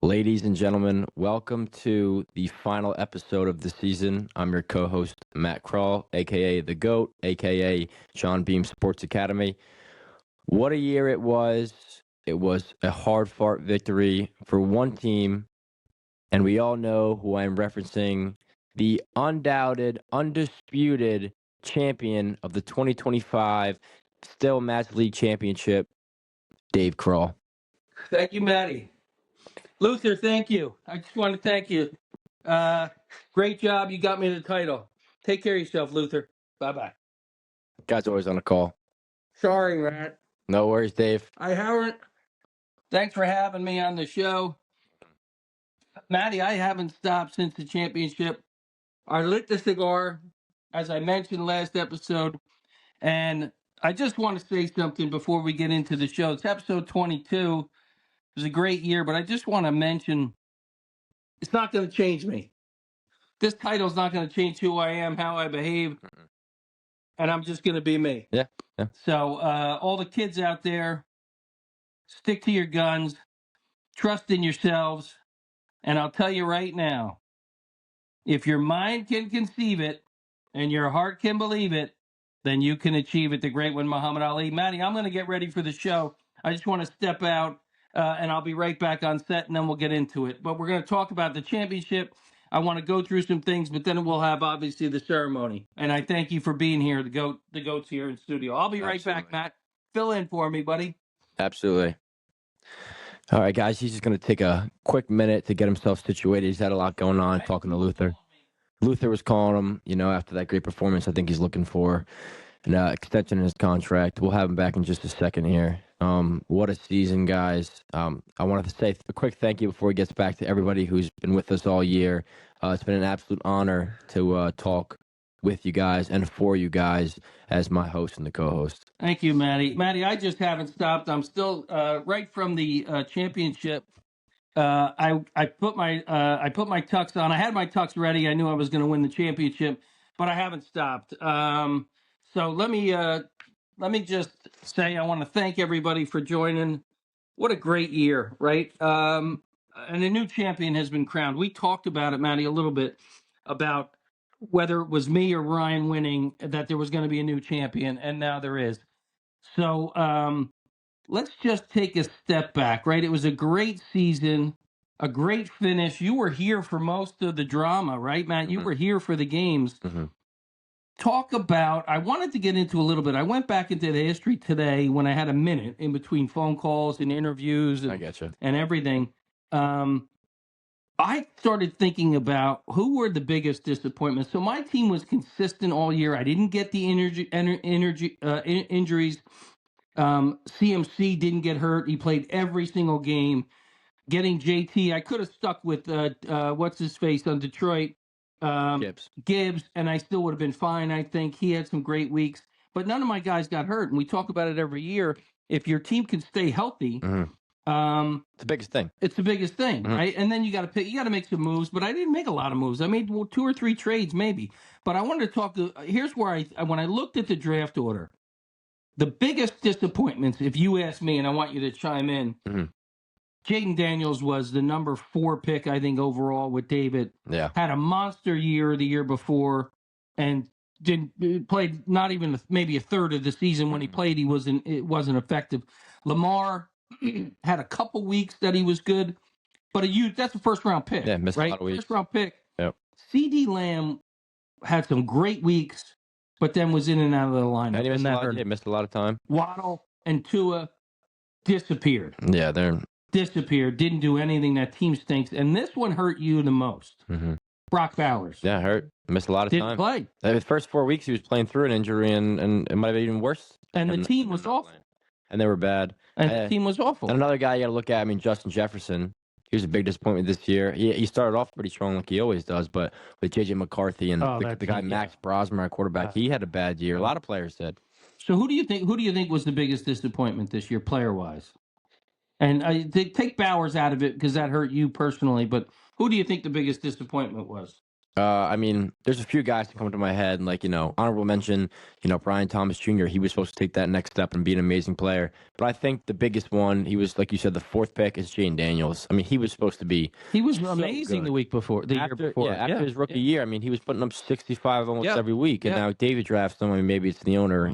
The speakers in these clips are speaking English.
Ladies and gentlemen, welcome to the final episode of the season. I'm your co-host, Matt Kroll, aka The GOAT, aka Sean Beam Sports Academy. What a year it was. It was a hard-fought victory for one team, and we all know who I'm referencing, the undoubted, undisputed champion of the 2025 Still Match League Championship, Dave Kroll. Thank you, Matty. Luther, thank you. I just want to thank you. Great job. You got me the title. Take care of yourself, Luther. Bye-bye. Guy's always on a call. Sorry, Matt. No worries, Dave. I haven't. Thanks for having me on the show. Matty, I haven't stopped since the championship. I lit the cigar, as I mentioned last episode, and I just want to say something before we get into the show. It's episode 22. It was a great year, but I just want to mention it's not going to change me. This title's not going to change who I am, how I behave, and I'm just going to be me. Yeah. So all the kids out there, stick to your guns, trust in yourselves, and I'll tell you right now, if your mind can conceive it and your heart can believe it, then you can achieve it. The great one, Muhammad Ali. Matty, I'm going to get ready for the show. I just want to step out, and I'll be right back on set, and then we'll get into it. But we're going to talk about the championship. I want to go through some things, but then we'll have, obviously, the ceremony. And I thank you for being here, the GOAT's here in studio. I'll be right back, Matt. Fill in for me, buddy. Absolutely. All right, guys, he's just going to take a quick minute to get himself situated. He's had a lot going on talking to Luther. Luther was calling him, after that great performance. I think he's looking for an extension in his contract. We'll have him back in just a second here. What a season, guys. I wanted to say a quick thank you before he gets back to everybody who's been with us all year. It's been an absolute honor to talk with you guys and for you guys as my host and the co-host. Thank you, Matty. Matty, I just haven't stopped. I'm still right from the championship. I put my tux on. I had my tux ready. I knew I was going to win the championship, but I haven't stopped. So let me just say I want to thank everybody for joining. What a great year, right? And a new champion has been crowned. We talked about it, Matty, a little bit about whether it was me or Ryan winning, that there was going to be a new champion, and now there is. So let's just take a step back, right? It was a great season, a great finish. You were here for most of the drama, right, Matt? You were here for the games. Talk about, I wanted to get into a little bit. I went back into the history today when I had a minute in between phone calls and interviews and everything. I started thinking about who were the biggest disappointments. So my team was consistent all year. I didn't get the injuries. CMC didn't get hurt. He played every single game. Getting JT, I could have stuck with what's his face on Detroit, Gibbs, and I still would have been fine. I think he had some great weeks, but none of my guys got hurt. And we talk about it every year. If your team can stay healthy. It's the biggest thing. It's the biggest thing, right? And then you got to make some moves, but I didn't make a lot of moves. I made 2 or 3 trades maybe. But I wanted to talk here's where when I looked at the draft order, the biggest disappointments, if you ask me, and I want you to chime in, Jaden Daniels was the number 4 pick, I think, overall with David. Yeah. Had a monster year the year before and played not even maybe a third of the season. When he played, it wasn't effective. Lamar had a couple weeks that he was good, but that's a first-round pick. Yeah, missed right? a lot of weeks. First-round pick. Yep. CeeDee Lamb had some great weeks, but then was in and out of the lineup. And he missed a lot of time. Waddle and Tua disappeared. Yeah, they're disappeared. Didn't do anything. That team stinks. And this one hurt you the most. Brock Bowers. Yeah, hurt. Missed a lot of time. Didn't play. The first 4 weeks he was playing through an injury, and it might have been even worse. And the team was awful. And they were bad. And the team was awful. And another guy you got to look at, Justin Jefferson. He was a big disappointment this year. He started off pretty strong like he always does, but with J.J. McCarthy and the guy Max Brosmer at quarterback, he had a bad year. A lot of players did. So who do you think was the biggest disappointment this year, player-wise? And take Bowers out of it because that hurt you personally, but who do you think the biggest disappointment was? I mean, there's a few guys that come to my head, and like honorable mention, Brian Thomas Jr. He was supposed to take that next step and be an amazing player. But I think the biggest one, he was like you said, the fourth pick is Jane Daniels. I mean, he was supposed to be. He was so amazing good. the year before. After his rookie year, I mean, he was putting up 65 almost Yeah. every week, and Yeah. now David drafts him. I mean, maybe it's the owner,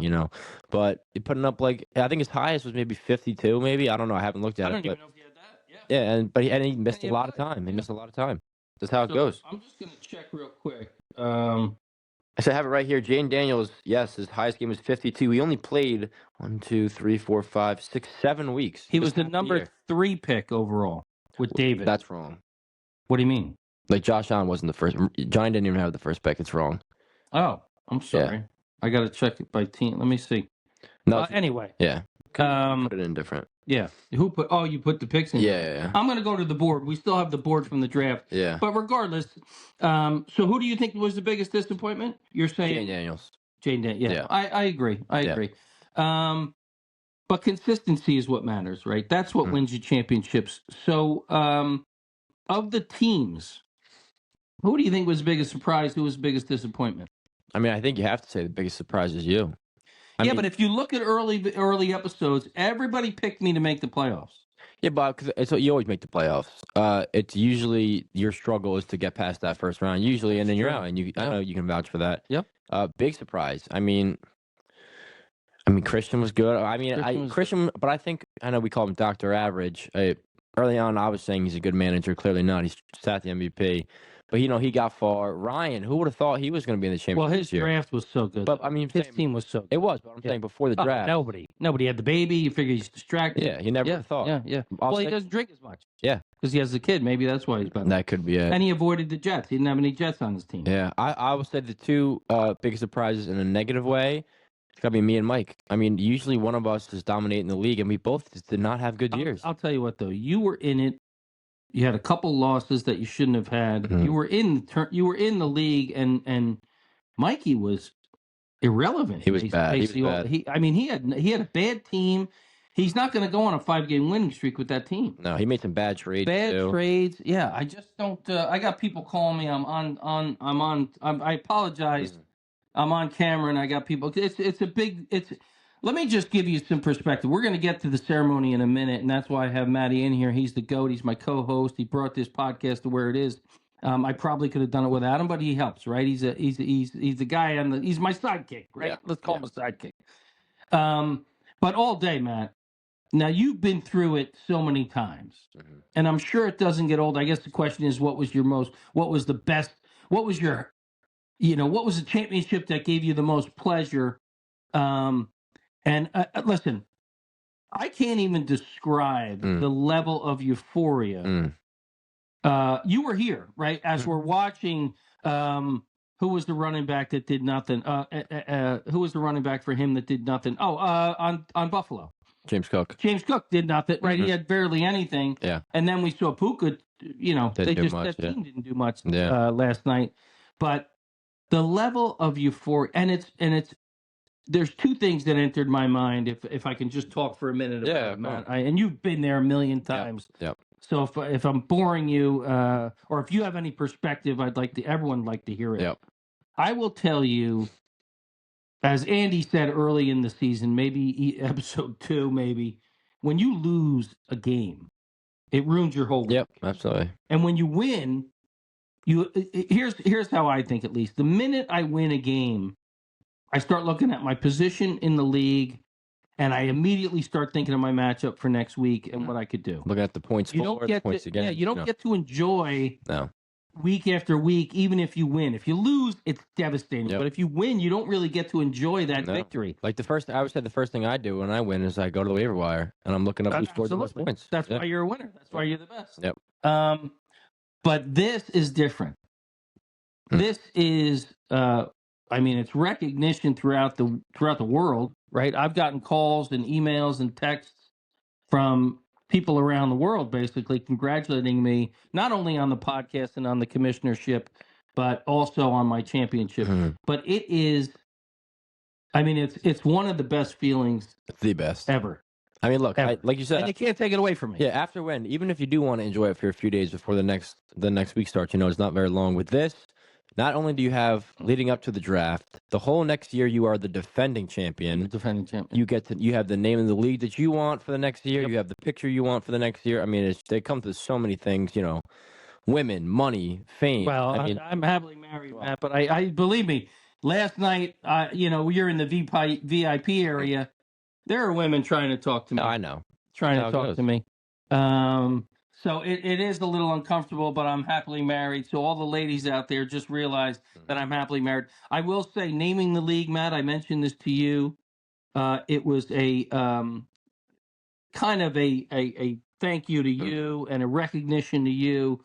but he putting up like I think his highest was maybe 52, maybe I don't know. I haven't looked at I it, don't but even know if he had that. Yeah. yeah, he missed a he lot of applied. time. He Yeah. missed a lot of time. That's how it So goes. I'm just gonna check real quick. So I have it right here. Jane Daniels, yes, his highest game was 52. He only played 1, 2, 3, 4, 5, 6, 7 weeks. He Just was the half number year. 3 pick overall with David. That's wrong. What do you mean? Like Josh Allen wasn't the first. Johnny didn't even have the first pick. It's wrong. Oh, I'm sorry. I got to check it by team. Let me see. No. Anyway. Yeah. Put it in different. Yeah. Who put? Oh, you put the picks in. Yeah. I'm going to go to the board. We still have the board from the draft. Yeah. But regardless, so who do you think was the biggest disappointment? You're saying Jane Daniels. Jane Daniels. Yeah. I agree. I agree. But consistency is what matters, right? That's what wins you championships. So, of the teams, who do you think was the biggest surprise? Who was the biggest disappointment? I mean, I think you have to say the biggest surprise is you. I mean, but if you look at early episodes, everybody picked me to make the playoffs. Yeah, Bob, because you always make the playoffs. It's usually your struggle is to get past that first round, usually, and then you're out. And I know you can vouch for that. Yep. Big surprise. I mean, Christian was good. Christian, but I know we call him Dr. Average. Early on, I was saying he's a good manager. Clearly not. He's sat the MVP. But, he got far. Ryan, who would have thought he was going to be in the championship? Well, his draft was so good. But, I mean, his team was so good. It was, but I'm saying before the draft. Nobody had the baby. You figure he's distracted. Yeah, you never thought. Yeah. Well, he doesn't drink as much. Yeah. Because he has a kid. Maybe that's why he's better. That could be it. And he avoided the Jets. He didn't have any Jets on his team. Yeah, I would say the two biggest surprises in a negative way, it's got to be me and Mike. I mean, usually one of us is dominating the league, and we both just did not have good years. I'll tell you what, though. You were in it. You had a couple losses that you shouldn't have had. Mm-hmm. You were in the league, and Mikey was irrelevant. He was bad. He had a bad team. He's not going to go on a 5-game winning streak with that team. No, he made some bad trades. Trades. Yeah, I just don't. I got people calling me. I apologize. Mm-hmm. I'm on camera, and I got people. It's a big. Let me just give you some perspective. We're going to get to the ceremony in a minute, and that's why I have Matty in here. He's the GOAT. He's my co-host. He brought this podcast to where it is. I probably could have done it without him, but he helps, right? He's the guy he's my sidekick, right? Yeah. Let's call him a sidekick. But all day, Matt. Now you've been through it so many times, and I'm sure it doesn't get old. I guess the question is, what was the best? What was the championship that gave you the most pleasure? And listen, I can't even describe the level of euphoria. You were here, right? As we're watching, who was the running back that did nothing? Who was the running back for him that did nothing? Oh, on Buffalo. James Cook. James Cook did nothing, right? He had barely anything. Yeah. And then we saw Puka, that team didn't do much last night. But the level of euphoria, and it's there's two things that entered my mind. If I can just talk for a minute about it, Matt. And you've been there a million times. Yep. So if I'm boring you, or if you have any perspective, everyone would like to hear it. Yep. I will tell you, as Andy said early in the season, maybe episode 2, maybe, when you lose a game, it ruins your whole week. Yep, absolutely. And when you win, here's how I think, at least. The minute I win a game, I start looking at my position in the league, and I immediately start thinking of my matchup for next week and what I could do. Looking at the points forward, the points against. Yeah, you don't get to enjoy no. week after week, even if you win. If you lose, it's devastating. Yep. But if you win, you don't really get to enjoy that victory. Like I would say the first thing I do when I win is I go to the waiver wire, and I'm looking up who scored the most points. That's why you're a winner. That's why you're the best. Yep. But this is different. This is... it's recognition throughout the world, right? I've gotten calls and emails and texts from people around the world, basically congratulating me not only on the podcast and on the commissionership, but also on my championship. Mm-hmm. But it is, it's one of the best feelings. It's the best ever. I mean, look, like you said, and you can't take it away from me. Yeah, after win, even if you do want to enjoy it for a few days before the next week starts, it's not very long. With this, not only do you have leading up to the draft, the whole next year you are the defending champion. Defending champion. You have the name of the league that you want for the next year. Yep. You have the picture you want for the next year. I mean, they come to so many things. Women, money, fame. Well, I mean, I'm happily married, Matt, but I believe me. Last night, you're in the VIP area. There are women trying to talk to me. I know. Trying That's to how it talk goes. to me. So it is a little uncomfortable, but I'm happily married. So all the ladies out there, just realize that I'm happily married. I will say, naming the league, Matt, I mentioned this to you. It was a kind of a thank you to you and a recognition to you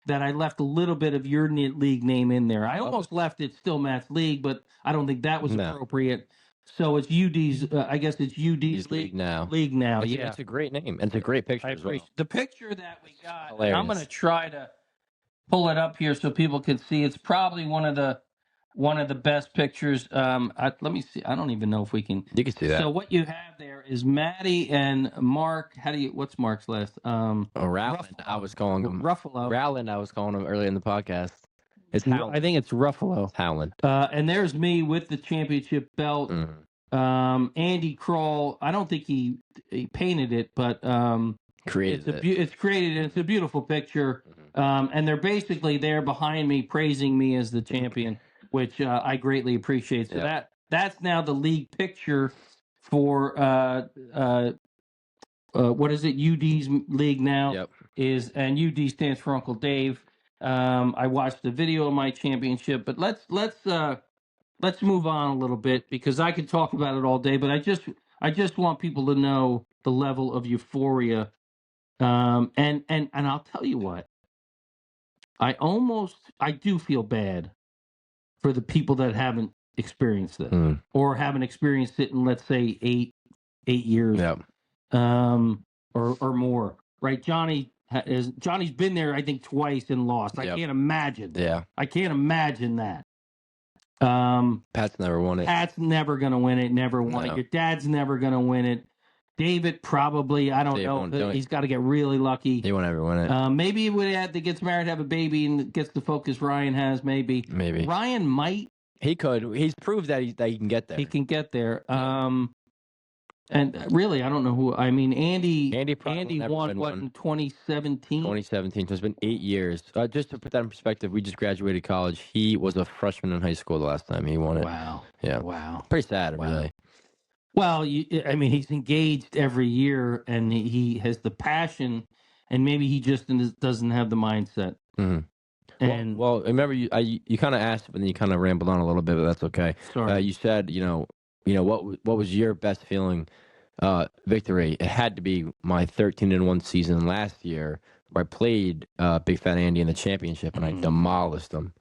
that I left a little bit of your league name in there. I almost left it still Matt's league, but I don't think that was No. appropriate. So it's UD's. I guess it's UD's league now. League now. It's, Yeah, it's a great name. And it's a great picture I as well. appreciate the picture that we got. Hilarious. I'm going to try to pull it up here so people can see. It's probably one of the best pictures. Let me see. I don't even know if we can. You can see that. So what you have there is Maddie and Mark. What's Mark's last? Rowland, I was calling him. Ruffalo. Rowland, I was calling him earlier in the podcast. It's Howland. I think it's Ruffalo. Howland. And there's me with the championship belt. Mm-hmm. Andy Kroll. I don't think he painted it, but Created it. It's created. And it's a beautiful picture. Mm-hmm. And they're basically there behind me, praising me as the champion, which I greatly appreciate. So that's now the league picture for what is it? UD's league now. Yep. And UD stands for Uncle Dave. I watched the video of my championship, but let's move on a little bit because I could talk about it all day. But I just want people to know the level of euphoria. And I'll tell you what, I do feel bad for the people that haven't experienced it or haven't experienced it in, let's say, eight years, or more. Right, Johnny's been there, I think, twice and lost. I can't imagine. Yeah, I can't imagine that. Pat's never won it. Pat's never going to win it. Never won it. Your dad's never going to win it. David probably. I don't know. He's got to get really lucky. He won't ever win it. Maybe he would have to get married, have a baby, and gets the focus Ryan has. Maybe. Ryan might. He could. He's proved that he can get there. He can get there. And really, I don't know who. I mean, Andy won what in 2017? 2017. So it's been 8 years. Just to put that in perspective, we just graduated college. He was a freshman in high school the last time he won it. Wow. Yeah. Wow. Pretty sad, really. Well, I mean, he's engaged every year, and he has the passion, and maybe he just doesn't have the mindset. Mm-hmm. And well, remember you kind of asked, but then you kind of rambled on a little bit, but that's okay. Sorry. You said what was your best feeling victory? It had to be my 13-1 season last year, where I played Big Fat Andy in the championship, and I demolished him.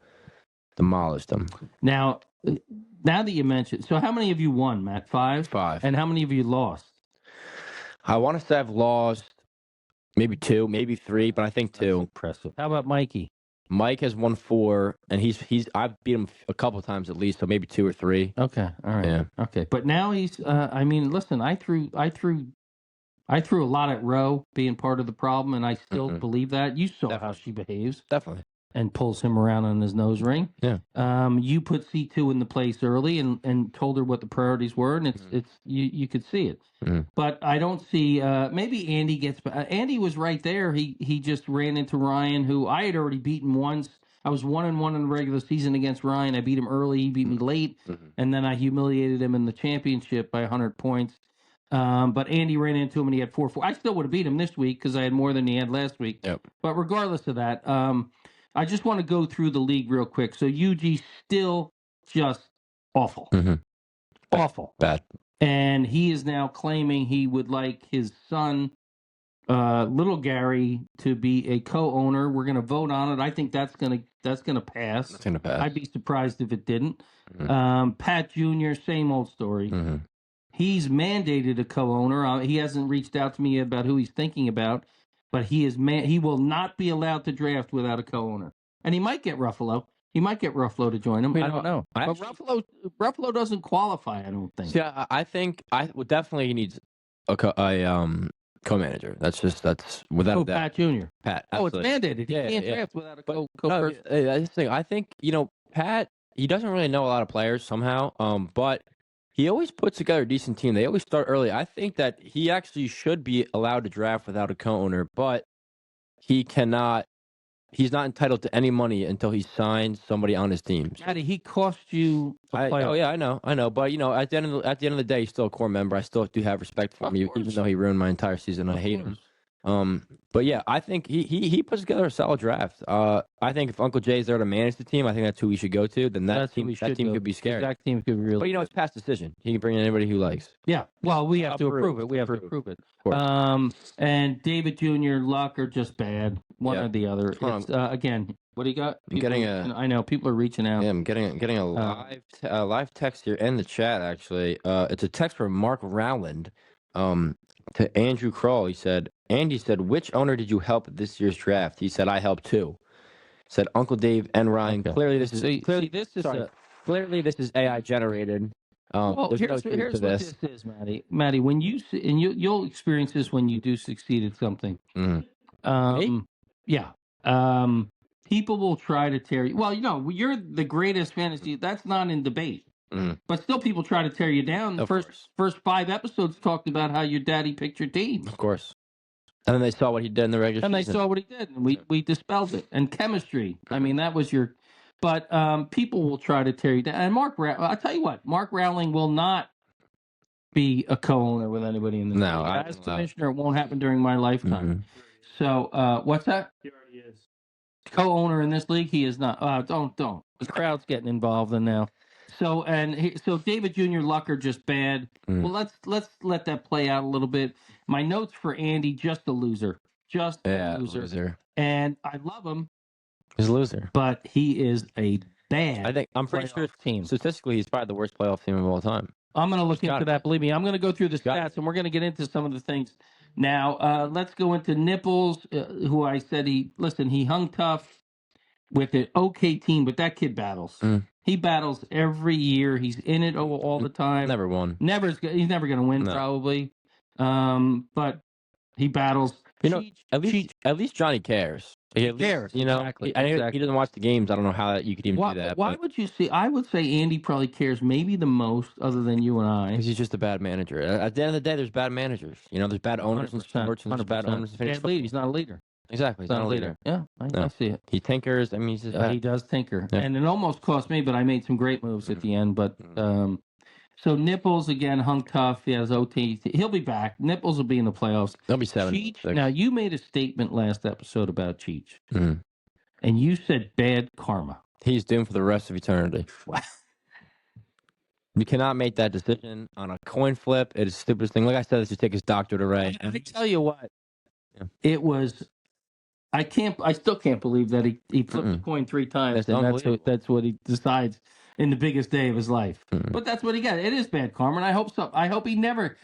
Now that you mentioned, so how many of you won, Matt? 5? 5. And how many of you lost? I want to say I've lost maybe 2, maybe 3, but I think 2. That's impressive. How about Mikey? Mike has won 4, and I've beat him a couple times at least, so maybe 2 or 3. Okay, all right. Yeah. Okay, but now he's. I mean, listen, I threw a lot at Roe being part of the problem, and I still believe that. You saw how she behaves. Definitely. And pulls him around on his nose ring. Yeah. You put C2 in the place early and told her what the priorities were, and it's you could see it. But I don't see. Maybe Andy gets. Andy was right there. He just ran into Ryan, who I had already beaten once. I was 1-1 in the regular season against Ryan. I beat him early. He beat me late, and then I humiliated him in the championship by 100 points. But Andy ran into him and he had 4-4. I still would have beat him this week because I had more than he had last week. Yep. But regardless of that, I just want to go through the league real quick. So UG still just awful. Awful. Bad. And he is now claiming he would like his son, little Gary, to be a co-owner. We're going to vote on it. I think that's going to pass. It's going to pass. I'd be surprised if it didn't. Pat Jr., same old story. He's mandated a co-owner. He hasn't reached out to me yet about who he's thinking about, but he will not be allowed to draft without a co-owner. And he might get Ruffalo. He might get Ruffalo to join him. I don't know. But Ruffalo doesn't qualify, I don't think. Yeah, I think definitely he needs a co-manager. That's without a doubt. Pat Jr. Pat. Absolutely. Oh, it's mandated. He can't draft without a co-person. That's the thing. I think Pat, he doesn't really know a lot of players somehow, but he always puts together a decent team. They always start early. I think that he actually should be allowed to draft without a co-owner, but he cannot. He's not entitled to any money until he signs somebody on his team. So Matty, he cost you a playoff. oh yeah, I know. But at the end of the day, he's still a core member. I still do have respect for him, even though he ruined my entire season. I hate him. But yeah, I think he puts together a solid draft. I think if Uncle Jay's there to manage the team, I think that's who we should go to. Then that team could be scary. That team could be really. But it's past decision. He can bring in anybody who likes. Yeah. Well, we have to approve it. We have to approve it. And David Jr., Luck are just bad. One or the other. It's, again, what do you got? I know people are reaching out. Yeah, I'm getting a live text here in the chat. Actually, it's a text from Mark Rowland. To Andrew Kroll, Andy said, which owner did you help this year's draft? He said, I helped two. Said Uncle Dave and Ryan. Okay. Clearly, this is AI generated. Here's what this is, Matty. Matty, when you and you'll experience this when you do succeed at something. Me? Yeah. People will try to tear you. Well, you're the greatest fantasy. That's not in debate. But still, people try to tear you down. The first 5 episodes talked about how your daddy picked your team. Of course. And then they saw what he did in the regular season. And they saw what he did, and we dispelled it. And chemistry. I mean, that was your. But people will try to tear you down. And I'll tell you what, Mark Rowling will not be a co-owner with anybody in the league. As commissioner, it won't happen during my lifetime. So, what's that? He already is. Co-owner in this league, he is not. Don't. The crowd's getting involved in now. So so David Jr. Luck are just bad. Well, let's let that play out a little bit. My notes for Andy: just a loser, a loser. And I love him. He's a loser, but he is a bad. I'm pretty sure team. Statistically, he's probably the worst playoff team of all time. I'm going to look into that. Believe me, I'm going to go through the stats, and we're going to get into some of the things. Now, let's go into Nipples, who I said he hung tough with an okay team, but that kid battles. He battles every year. He's in it all the time. Never won. He's never going to win, probably. But he battles. At least Johnny cares. He cares. Exactly. He doesn't watch the games. I don't know how you could even do that. Why would you see? I would say Andy probably cares maybe the most, other than you and I. Because he's just a bad manager. At the end of the day, there's bad managers. There's bad owners in sports, and there's bad owners in fantasy. He's not a leader. Exactly. He's not a leader. Yeah, I see it. He tinkers. I mean, he's just bad. He does tinker. Yeah. And it almost cost me, but I made some great moves at the end. But so Nipples, again, hung tough. He has OT. He'll be back. Nipples will be in the playoffs. They'll be 7. Cheech, now, you made a statement last episode about Cheech. And you said bad karma. He's doomed for the rest of eternity. You cannot make that decision on a coin flip. It is the stupidest thing. Like I said, it should take his doctorate away. I tell you what. Yeah. It was... I still can't believe that he flipped the coin 3 times, and that's what he decides in the biggest day of his life. But that's what he got. It is bad karma, and I hope so. I hope he never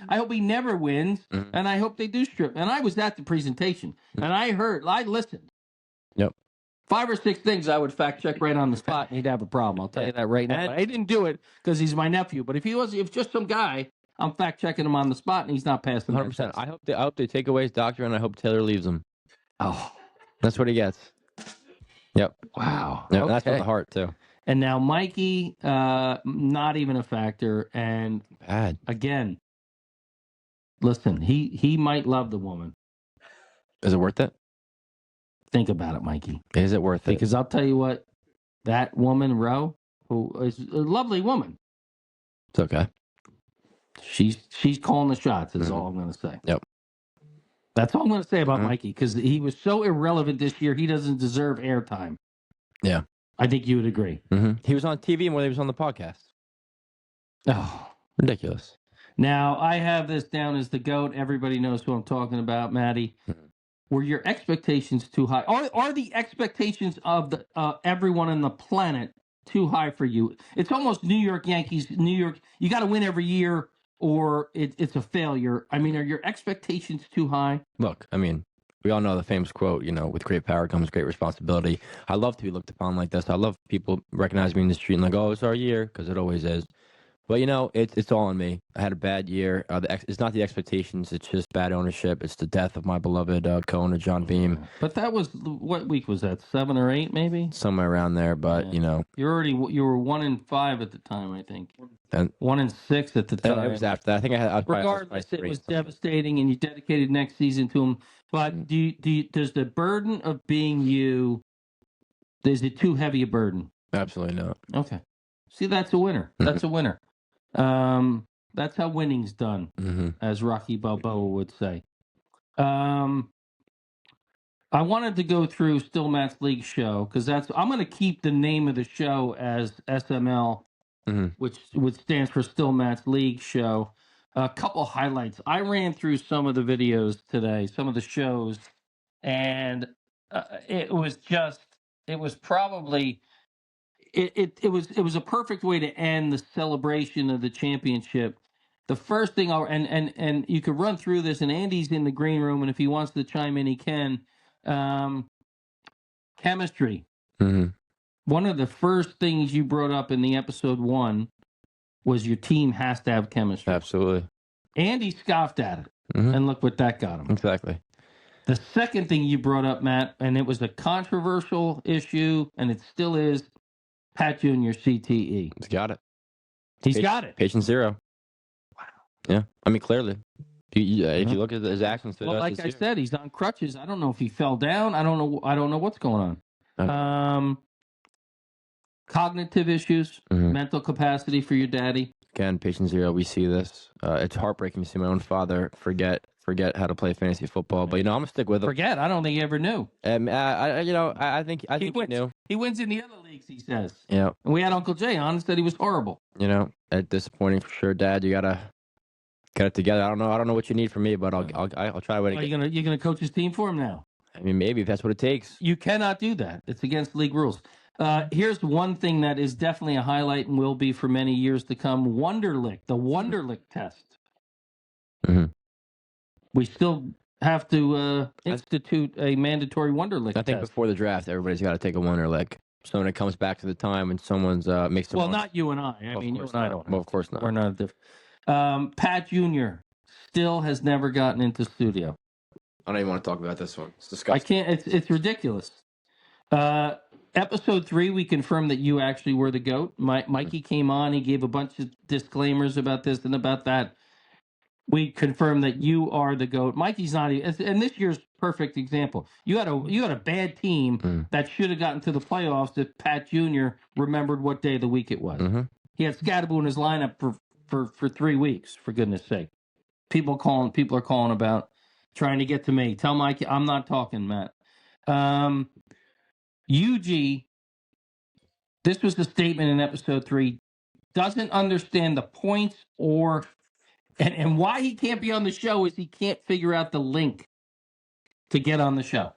wins, and I hope they do strip. And I was at the presentation, and I listened. Yep. 5 or 6 things I would fact check right on the spot, and he'd have a problem. I'll tell you that right now. But I didn't do it because he's my nephew. But if just some guy, I'm fact checking him on the spot, and he's not passing. 100%. I hope they take away his doctor, and I hope Taylor leaves him. Oh. That's what he gets. Yep. Wow. Yep, okay. That's with the heart, too. And now Mikey, not even a factor. And bad. Again, listen, he might love the woman. Is it worth it? Think about it, Mikey. Is it worth it? Because I'll tell you what, that woman, Ro, who is a lovely woman. It's okay. She's calling the shots, is all I'm going to say. Yep. That's all I'm going to say about Mikey, because he was so irrelevant this year, he doesn't deserve airtime. Yeah. I think you would agree. He was on TV more than he was on the podcast. Oh. Ridiculous. Now, I have this down as the GOAT. Everybody knows who I'm talking about, Maddie. Were your expectations too high? Are the expectations of the everyone on the planet too high for you? It's almost New York Yankees, New York. You got to win every year, or it's a failure. I mean, are your expectations too high? Look, I mean, we all know the famous quote, with great power comes great responsibility. I love to be looked upon like this. I love people recognizing me in the street and like, oh, it's our year, because it always is. But it's all on me. I had a bad year. It's not the expectations. It's just bad ownership. It's the death of my beloved co-owner John Beam. But that was what week was that? 7 or 8, maybe. Somewhere around there. But you were 1-5 at the time, I think. And 1-6 at the time. It was after that. I think I was regardless, it was devastating, and you dedicated next season to him. But does the burden of being you, is it too heavy a burden? Absolutely not. Okay. See, that's a winner. That's a winner. That's how winning's done, as Rocky Balboa would say. I wanted to go through Still Matt's League show because I'm going to keep the name of the show as SML, which stands for Still Matt's League show. A couple highlights. I ran through some of the videos today, some of the shows, and it was a perfect way to end the celebration of the championship. The first thing and you could run through this, and Andy's in the green room, and if he wants to chime in, he can. Chemistry. One of the first things you brought up in the episode 1 was your team has to have chemistry. Absolutely. Andy scoffed at it, and look what that got him. Exactly. The second thing you brought up, Matt, and it was a controversial issue, and it still is, Pat Jr. CTE. He's got it. He's got it. Patient zero. Wow. Yeah. I mean, clearly. If you look at his actions, well, like I said, he's on crutches. I don't know if he fell down. I don't know what's going on. Cognitive issues, mental capacity for your daddy. Again, patient zero. We see this. It's heartbreaking to see my own father forget how to play fantasy football. But I'm gonna stick with him. Forget? I don't think he ever knew. I think he knew. He wins in the other leagues. He says. Yeah. And we had Uncle Jay on and said he was horrible. Disappointing for sure, Dad. You gotta get it together. I don't know what you need from me, but I'll try to. You're gonna coach his team for him now? I mean, maybe if that's what it takes. You cannot do that. It's against league rules. Here's one thing that is definitely a highlight and will be for many years to come. Wonderlic, the Wonderlic test. We still have to institute a mandatory Wonderlic test. I think before the draft, everybody's got to take a Wonderlic. So when it comes back to the time when someone's makes them. Well, not you and I. I mean, you and I don't. Well, of course not. We're not different. Pat Jr. still has never gotten into studio. I don't even want to talk about this one. It's disgusting. I can't. It's ridiculous. Episode 3, we confirmed that you actually were the GOAT. Mikey came on. He gave a bunch of disclaimers about this and about that. We confirmed that you are the GOAT. Mikey's not even. And this year's perfect example. You had a bad team that should have gotten to the playoffs if Pat Jr. remembered what day of the week it was. He had Scatterboo in his lineup for 3 weeks. For goodness sake, people are calling about trying to get to me. Tell Mikey I'm not talking, Matt. UG, this was the statement in episode 3, doesn't understand the points and why he can't be on the show is he can't figure out the link to get on the show.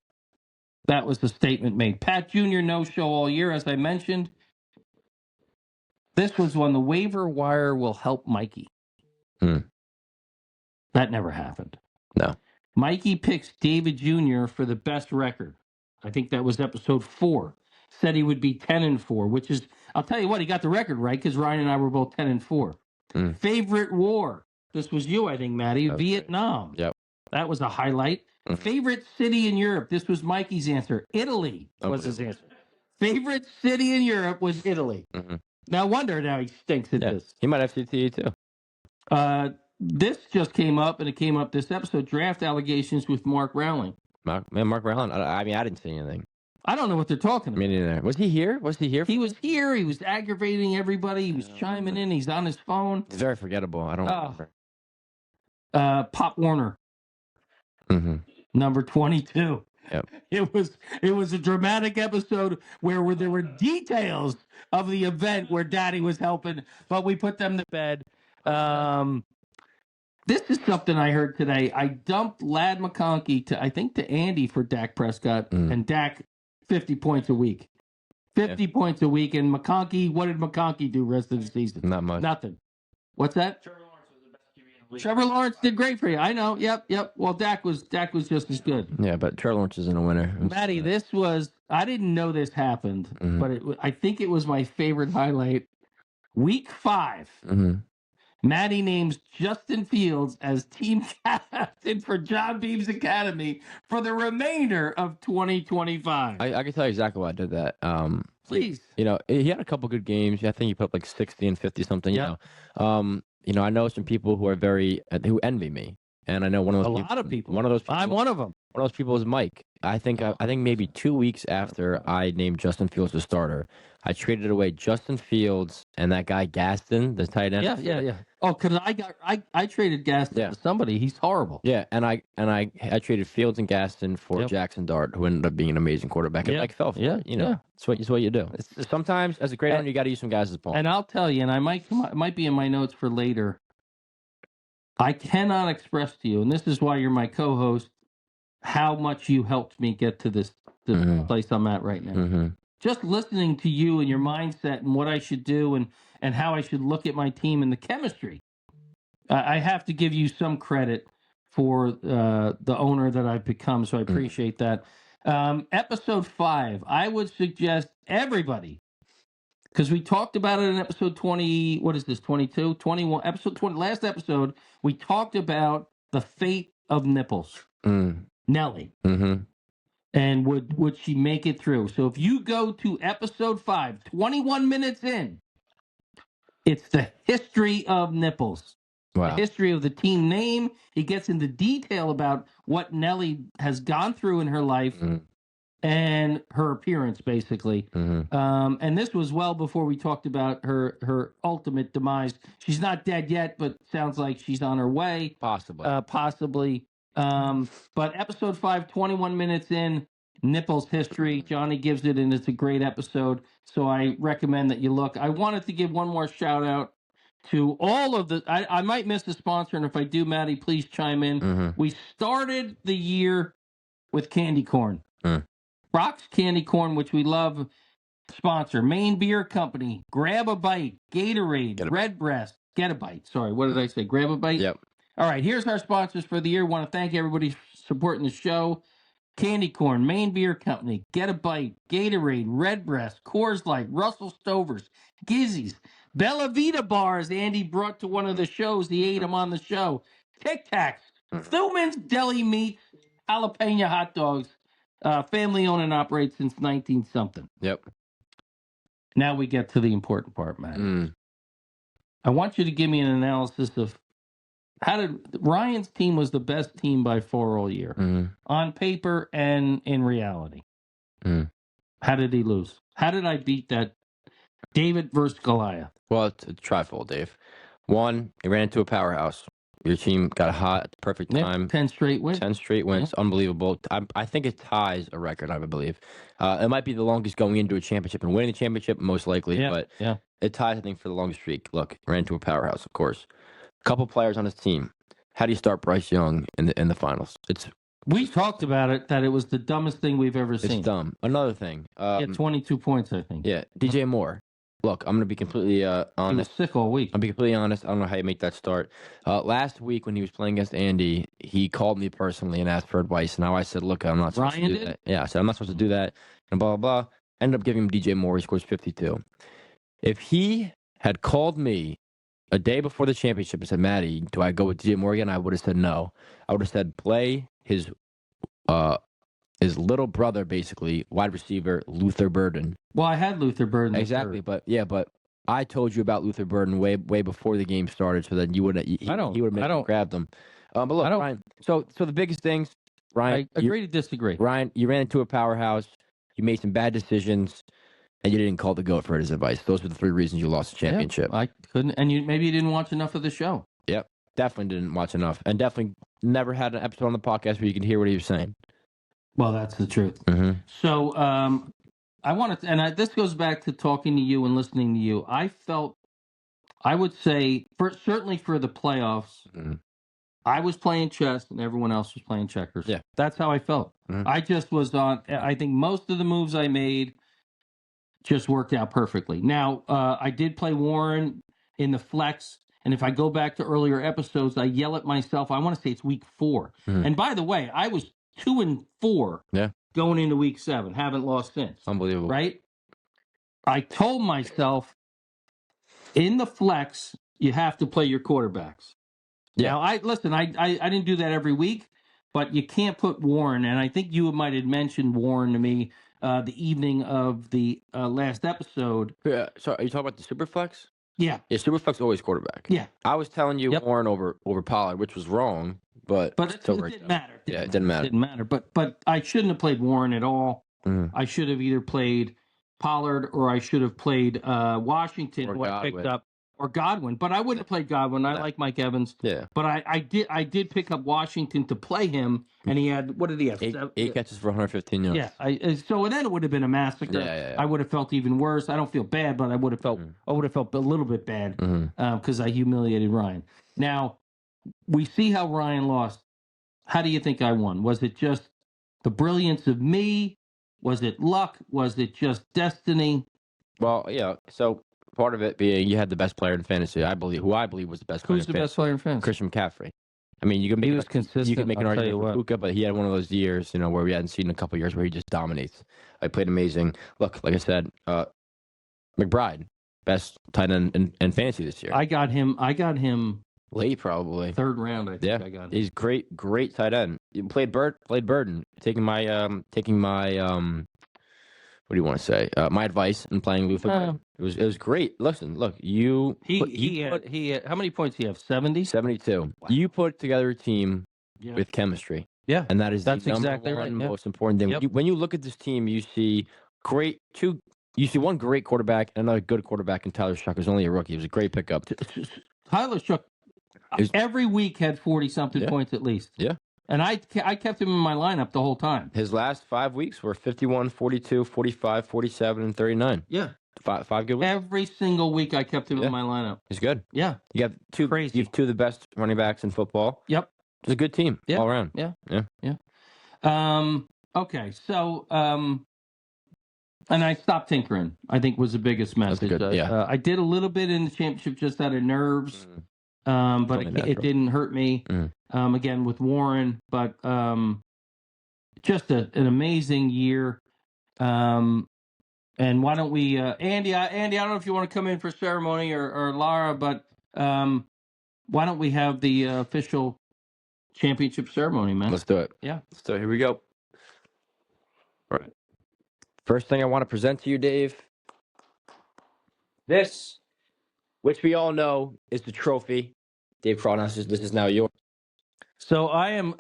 That was the statement made. Pat Jr. no show all year, as I mentioned. This was when the waiver wire will help Mikey. That never happened. No. Mikey picks David Jr. for the best record. I think that was episode 4. Said he would be 10-4, which is, I'll tell you what, he got the record right because Ryan and I were both 10-4. Favorite war. This was you, I think, Matty. Vietnam. Yep. That was a highlight. Favorite city in Europe. This was Mikey's answer. Italy was his answer. Favorite city in Europe was Italy. Now, wonder now he stinks at this. He might have CTE too. This just came up, and it came up this episode. Draft allegations with Mark Rowling. Mark Rowling. I mean, I didn't see anything. I don't know what they're talking about. Me neither. Was he here? He was here. He was aggravating everybody. He was chiming in. He's on his phone. It's very forgettable. I don't remember. Pop Warner. Number 22. Yep. It was a dramatic episode where there were details of the event where Daddy was helping, but we put them to bed. This is something I heard today. I dumped Ladd McConkey to Andy for Dak Prescott, and Dak 50 points a week. 50 points a week, and McConkey, what did McConkey do rest of the season? Not much. Nothing. What's that? Trevor Lawrence was the best QB in the league. Trevor Lawrence did great for you. I know. Yep. Well, Dak was just as good. Yeah, but Trevor Lawrence isn't a winner. Matty, I didn't know this happened, but I think it was my favorite highlight Week 5. Mm-hmm. Maddie names Justin Fields as team captain for John Beeb's Academy for the remainder of 2025. I can tell you exactly why I did that. Please. You know, he had a couple good games. I think he put up like 60 and 50 something. Yep. You know, I know some people who are who envy me, and I know one of those lot of people. One of those people. I'm one of them. One of those people is Mike. I think maybe 2 weeks after I named Justin Fields the starter, I traded away Justin Fields and that guy Gaston, the tight end. Yeah. Oh, because I traded Gaston to somebody. He's horrible. Yeah, and I traded Fields and Gaston for Jackson Dart, who ended up being an amazing quarterback. And Mike fell for it. You know, it's what you do. Sometimes as a great owner, you got to use some guys as pawn. And I'll tell you, and I might be in my notes for later. I cannot express to you, and this is why you're my co-host, how much you helped me get to this place I'm at right now. Mm-hmm. Just listening to you and your mindset and what I should do and how I should look at my team and the chemistry. I have to give you some credit for the owner that I've become, so I appreciate that. Episode 5, I would suggest everybody, because we talked about it in episode 20, what is this, 22? 21, episode 20, last episode, we talked about the fate of Nipples. Nelly. Mm-hmm. And would she make it through? So if you go to episode 5, 21 minutes in, it's the history of Nipples. Wow. The history of the team name. He gets into detail about what Nelly has gone through in her life and her appearance, basically. And this was well before we talked about her ultimate demise. She's not dead yet, but sounds like she's on her way. Possibly. But episode 5, 21 minutes in, Nipples history. Johnny gives it, and it's a great episode. So I recommend that you look. I wanted to give one more shout out to all of the. I might miss the sponsor, and if I do, Maddie, please chime in. We started the year with candy corn. Rock's Candy Corn, which we love. Sponsor, Maine Beer Company, Grab a Bite, Gatorade, Red Breast, Get a Bite. Sorry, what did I say? Grab a Bite? Yep. All right, here's our sponsors for the year. Want to thank everybody for supporting the show. Candy Corn, Maine Beer Company, Get a Bite, Gatorade, Red Breast, Coors Light, Russell Stovers, Gizzies, Bella Vita Bars. Andy brought to one of the shows. He ate them on the show. Tic Tacs, Thuman's Deli Meats, jalapeno hot dogs. Family owned and operated since 19-something. Yep. Now we get to the important part, Matt. I want you to give me an analysis of how did Ryan's team was the best team by far all year on paper and in reality. How did he lose? How did I beat that David versus Goliath? Well, it's trifold, Dave. One, he ran into a powerhouse. Your team got hot at the perfect time. 10 straight wins. 10 straight wins. Yeah. Unbelievable. I think it ties a record, I believe. It might be the longest going into a championship and winning the championship, most likely. But it ties, I think, for the longest streak. Look, ran into a powerhouse, of course. A couple players on his team. How do you start Bryce Young in the finals? We talked about it, that it was the dumbest thing we've ever seen. It's dumb. Another thing. 22 points, I think. Yeah, DJ Moore. Look, I'm going to be completely honest. He was sick all week. I'll be completely honest. I don't know how you make that start. Last week when he was playing against Andy, he called me personally and asked for advice. Now I said, look, I'm not supposed to do that. Yeah, I said, I'm not supposed to do that. And blah, blah, blah. Ended up giving him DJ Moore. He scores 52. If he had called me a day before the championship and said, Maddie, do I go with DJ Moore again? I would have said no. I would have said play his little brother, basically, wide receiver, Luther Burden. Well, I had Luther Burden. Exactly, but I told you about Luther Burden way before the game started, so that you would have grabbed him. But look, Ryan. So the biggest things, Ryan. I agree to disagree. Ryan, you ran into a powerhouse. You made some bad decisions, and you didn't call the GOAT for his advice. Those were the 3 reasons you lost the championship. I couldn't, and maybe you didn't watch enough of the show. Yep, definitely didn't watch enough, and definitely never had an episode on the podcast where you could hear what he was saying. Well, that's the truth. So I wanted to, and this goes back to talking to you and listening to you. I would say, certainly for the playoffs, I was playing chess and everyone else was playing checkers. Yeah. That's how I felt. I just was I think most of the moves I made just worked out perfectly. Now, I did play Warren in the flex. And if I go back to earlier episodes, I yell at myself. I want to say it's week 4. And by the way, I was 2-4 going into week 7. Haven't lost since. Unbelievable. Right? I told myself, In the flex, you have to play your quarterbacks. Yeah. Now, I didn't do that every week, but you can't put Warren. And I think you might have mentioned Warren to me the evening of the last episode. Yeah. So are you talking about the Superflex? Yeah. Yeah, Superflex always quarterback. Yeah. I was telling you Yep. Warren over Pollard, which was wrong, but it still didn't matter. Yeah, it didn't matter. It didn't matter. But I shouldn't have played Warren at all. Mhm. I should have either played Pollard or I should have played Washington, Or who I Godwin. picked up, or Godwin. But I wouldn't have played Godwin. I like Mike Evans. Yeah. But I did pick up Washington to play him, and he had, what did he have? Eight catches for 115 yards. Yeah. So then it would have been a massacre. Yeah. I would have felt even worse. I don't feel bad, but I would have felt a little bit bad because I humiliated Ryan. Now we see how Ryan lost. How do you think I won? Was it just the brilliance of me? Was it luck? Was it just destiny? Well, yeah. So part of it being you had the best player in fantasy. Who I believe was the best player. Who's the best player in fantasy? Christian McCaffrey. I mean, you can make He was consistent. You can make an I'll tell argument you for Puka, but he had one of those years, where we hadn't seen in a couple of years where he just dominates. I played amazing. Look, like I said, McBride, best tight end in fantasy this year. I got him late, probably third round. I think yeah, I got him. He's great tight end. He played Burden, taking my what do you want to say? My advice in playing Luther. It was great. Listen, look, he had how many points? He have 70? 72. Wow. You put together a team with chemistry. Yeah, and that's the exactly number one right. most important thing. Yep. When you look at this team, you see one great quarterback and another good quarterback in Tyler Shuck, who's only a rookie. It was a great pickup. Tyler Shuck every week had 40-something points at least. Yeah. And I kept him in my lineup the whole time. His last 5 weeks were 51, 42, 45, 47, and 39. Yeah. Five good weeks. Every single week I kept him in my lineup. He's good. Yeah. You have two of the best running backs in football. Yep. It's a good team all around. Yeah. Yeah. Okay. So, and I stopped tinkering, I think was the biggest message. That's good. Yeah. I did a little bit in the championship just out of nerves. But it didn't hurt me. Again with Warren, but just an amazing year. And why don't we, Andy? I don't know if you want to come in for ceremony or Lara, but why don't we have the official championship ceremony, man? Let's do it. Yeah. So here we go. All right. First thing I want to present to you, Dave. This, which we all know, is the trophy. Dave Crawdon, this is now yours. So I am,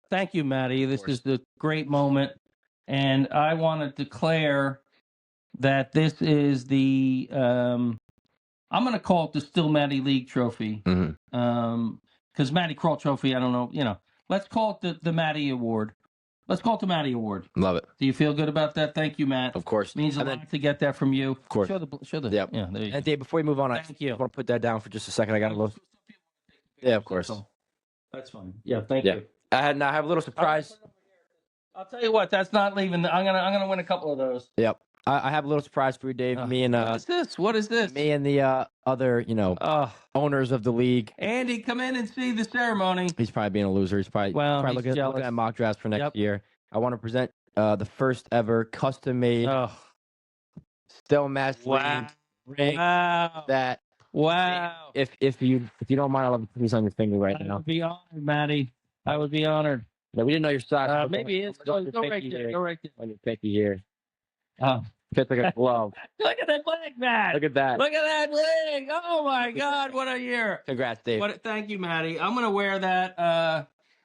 thank you, Maddie. This is the great moment. And I want to declare that this is the, I'm going to call it the Still Maddie League Trophy. Because Maddie Crawl Trophy, I don't know, let's call it the Maddie Award. Let's call it the Maddie Award. Love it. Do you feel good about that? Thank you, Matt. Of course. It means a lot to get that from you. Of course. Show the yeah, there you go. And Dave, before we move on, I Thank you. want to put that down for just a second. I got a little. Yeah, of course. That's fine. Yeah, thank you. I have a little surprise. I'll tell you what, that's not leaving. I'm gonna win a couple of those. Yep. I have a little surprise for you, Dave. What is this? Me and the other, owners of the league. Andy, come in and see the ceremony. He's probably being a loser. He's probably looking at mock drafts for next year. I want to present the first ever custom made Still Match League ring. That if you don't mind, I'll have a piece on your finger right now. I would be honored, Maddie. I would be honored. No, we didn't know your size. Maybe it's go right there. Go right there. On your pinky here. Oh. Fits like a glove. Look at that leg, Matt. Look at that. Look at that leg. Oh my God, what a year. Congrats, Dave. Thank you, Maddie. I'm gonna wear that.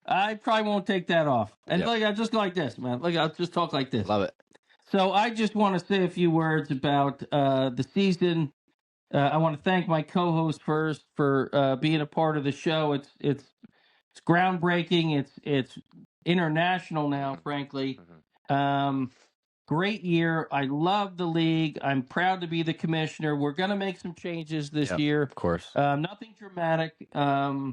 I probably won't take that off. And look, I'll just go like this, man. Look, I'll just talk like this. Love it. So I just want to say a few words about the season. I want to thank my co-host first for being a part of the show. It's groundbreaking. It's international now, frankly. Great year. I love the league. I'm proud to be the commissioner. We're going to make some changes this year. Of course. Nothing dramatic. I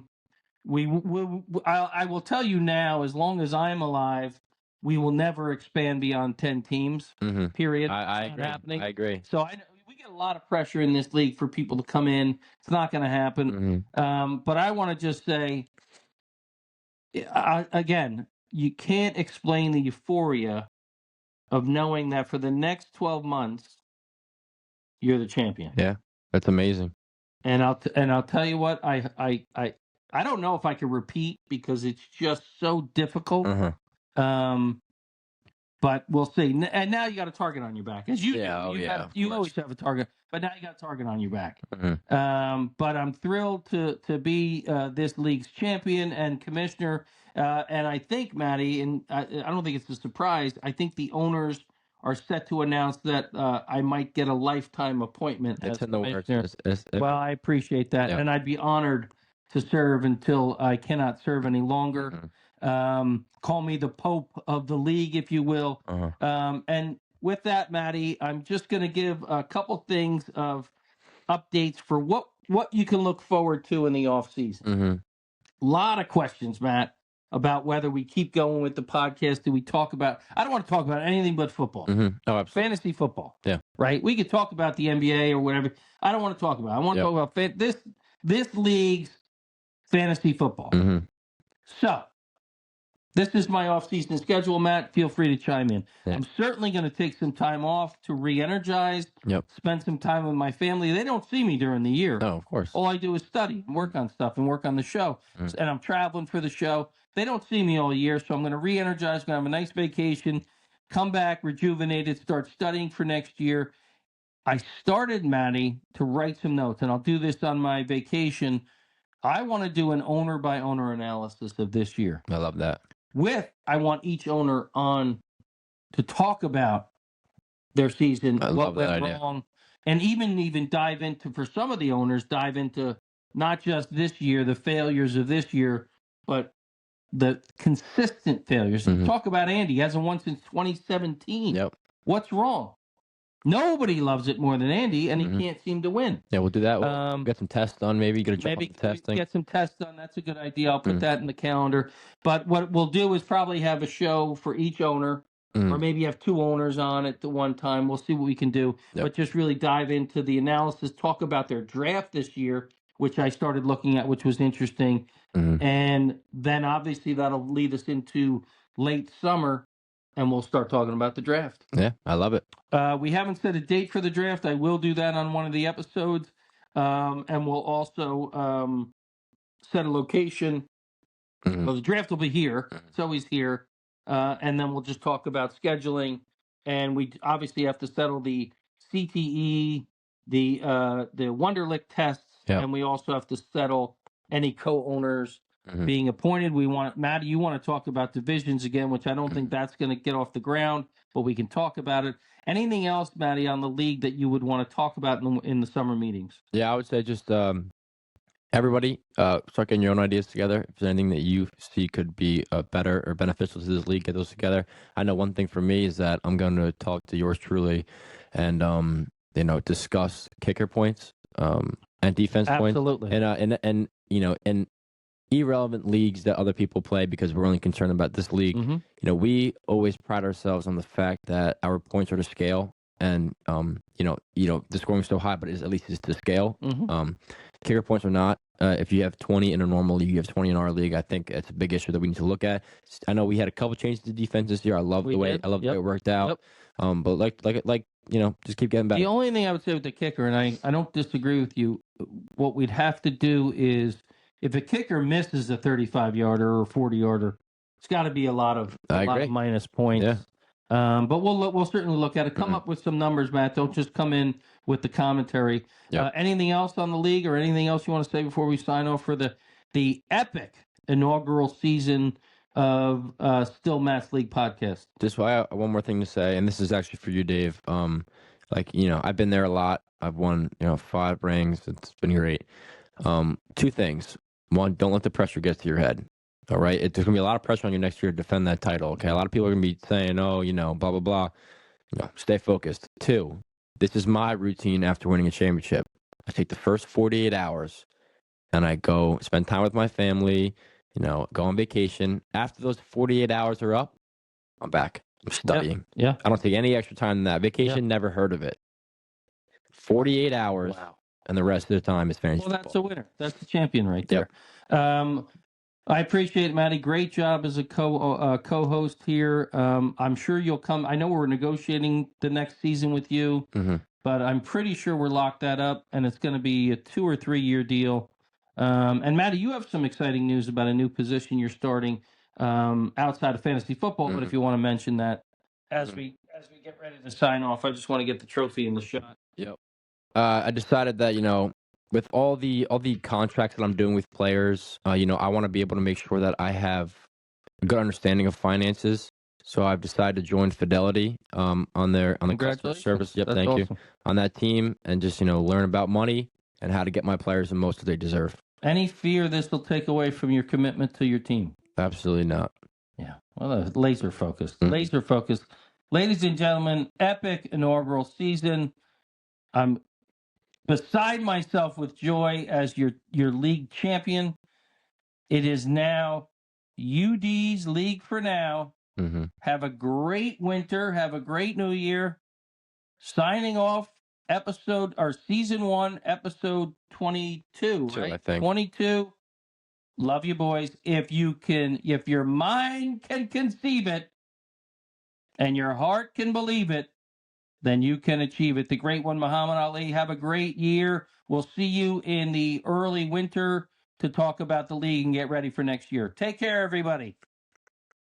will tell you now, as long as I'm alive, we will never expand beyond 10 teams, period. I agree. Happening. I agree. So we get a lot of pressure in this league for people to come in. It's not going to happen. But I want to just say, again, you can't explain the euphoria of knowing that for the next 12 months, you're the champion. Yeah, that's amazing. And I'll tell you what, I don't know if I can repeat because it's just so difficult. But we'll see. And now you got a target on your back, as you do. You always have a target, but now you got a target on your back. But I'm thrilled to be this league's champion and commissioner. And I think, Maddie, and I don't think it's a surprise. I think the owners are set to announce that I might get a lifetime appointment as commissioner. Well, I appreciate that, and I'd be honored to serve until I cannot serve any longer. Call me the Pope of the league, if you will. And with that, Maddie, I'm just going to give a couple things of updates for what you can look forward to in the off season. A lot of questions, Matt, about whether we keep going with the podcast. Do we talk about? I don't want to talk about anything but football. Oh, absolutely. Fantasy football. Yeah. Right. We could talk about the NBA or whatever. I don't want to talk about it. I want to talk about this league's fantasy football. So. This is my off-season schedule, Matt. Feel free to chime in. I'm certainly going to take some time off to re-energize, spend some time with my family. They don't see me during the year. No, of course. All I do is study and work on stuff and work on the show. And I'm traveling for the show. They don't see me all year, so I'm going to re-energize, going to have a nice vacation, come back rejuvenated, start studying for next year. I started, Maddie, to write some notes, and I'll do this on my vacation. I want to do an owner-by-owner analysis of this year. I love that. I want each owner on to talk about their season, what went wrong, and even dive into, for some of the owners, dive into not just this year, the failures of this year, but the consistent failures. Talk about Andy. He hasn't won since 2017. What's wrong? Nobody loves it more than Andy, and he can't seem to win. Yeah, we'll do that. We'll get some tests done, maybe. Get a testing. Get some tests done. That's a good idea. I'll put that in the calendar. But what we'll do is probably have a show for each owner, or maybe have two owners on at the one time. We'll see what we can do. But just really dive into the analysis, talk about their draft this year, which I started looking at, which was interesting. And then obviously that'll lead us into late summer, and we'll start talking about the draft. Yeah, I love it. We haven't set a date for the draft. I will do that on one of the episodes. And we'll also set a location. Well, the draft will be here. It's always here. And then we'll just talk about scheduling. And we obviously have to settle the CTE, the Wonderlic tests, and we also have to settle any co-owners being appointed. We want, Matt, you want to talk about divisions again, which I don't think that's going to get off the ground, but we can talk about it. Anything else, Matty, on the league that you would want to talk about in the summer meetings? Yeah, I would say just everybody start getting your own ideas together. If there's anything that you see could be better or beneficial to this league, get those together. I know one thing for me is that I'm going to talk to yours truly and discuss kicker points and defense points. Absolutely. And irrelevant leagues that other people play, because we're only concerned about this league. We always pride ourselves on the fact that our points are to scale, and the scoring is so high, but at least it's to scale. Kicker points are not. If you have 20 in a normal league, you have 20 in our league. I think it's a big issue that we need to look at. I know we had a couple changes to defense this year. I love the way it worked out. But just keep getting better. The only thing I would say with the kicker, and I don't disagree with you, what we'd have to do is, if a kicker misses a 35-yarder or 40-yarder, it's got to be a lot of minus points. Yeah. But we'll certainly look at it. Come up with some numbers, Matt. Don't just come in with the commentary. Anything else on the league, or anything else you want to say before we sign off for the epic inaugural season of Still Matt's League podcast? Just one more thing to say, and this is actually for you, Dave. I've been there a lot. I've won 5 rings. It's been great. 2 things. One, don't let the pressure get to your head. All right? There's going to be a lot of pressure on you next year to defend that title. Okay? A lot of people are going to be saying, blah, blah, blah. Stay focused. 2, this is my routine after winning a championship. I take the first 48 hours and I go spend time with my family, go on vacation. After those 48 hours are up, I'm back. I'm studying. Yeah. I don't take any extra time than that. Vacation, never heard of it. 48 hours. Wow. And the rest of the time is fantasy football. Well, that's a winner. That's the champion right there. Yep. I appreciate it, Matty. Great job as a co-host here. I'm sure you'll come. I know we're negotiating the next season with you. but I'm pretty sure we're locked that up, and it's going to be a 2 or 3 year deal. And Matty, you have some exciting news about a new position you're starting outside of fantasy football. But if you want to mention that as we get ready to sign off, I just want to get the trophy in the shot. Yep. I decided that with all the contracts that I'm doing with players, I want to be able to make sure that I have a good understanding of finances. So I've decided to join Fidelity on the customer Congratulations. service. Yep, That's thank you. awesome. On that team, and just learn about money and how to get my players the most that they deserve. Any fear this will take away from your commitment to your team? Absolutely not. Yeah. Well, laser focused. Mhm. Laser focused. Ladies and gentlemen, epic inaugural season. I'm beside myself with joy as your league champion. It is now UD's league for now. Mm-hmm. Have a great winter. Have a great new year. Signing off season 1, episode 22, right? I think. 22. Love you, boys. If your mind can conceive it and your heart can believe it, then you can achieve it. The great one, Muhammad Ali. Have a great year. We'll see you in the early winter to talk about the league and get ready for next year. Take care, everybody.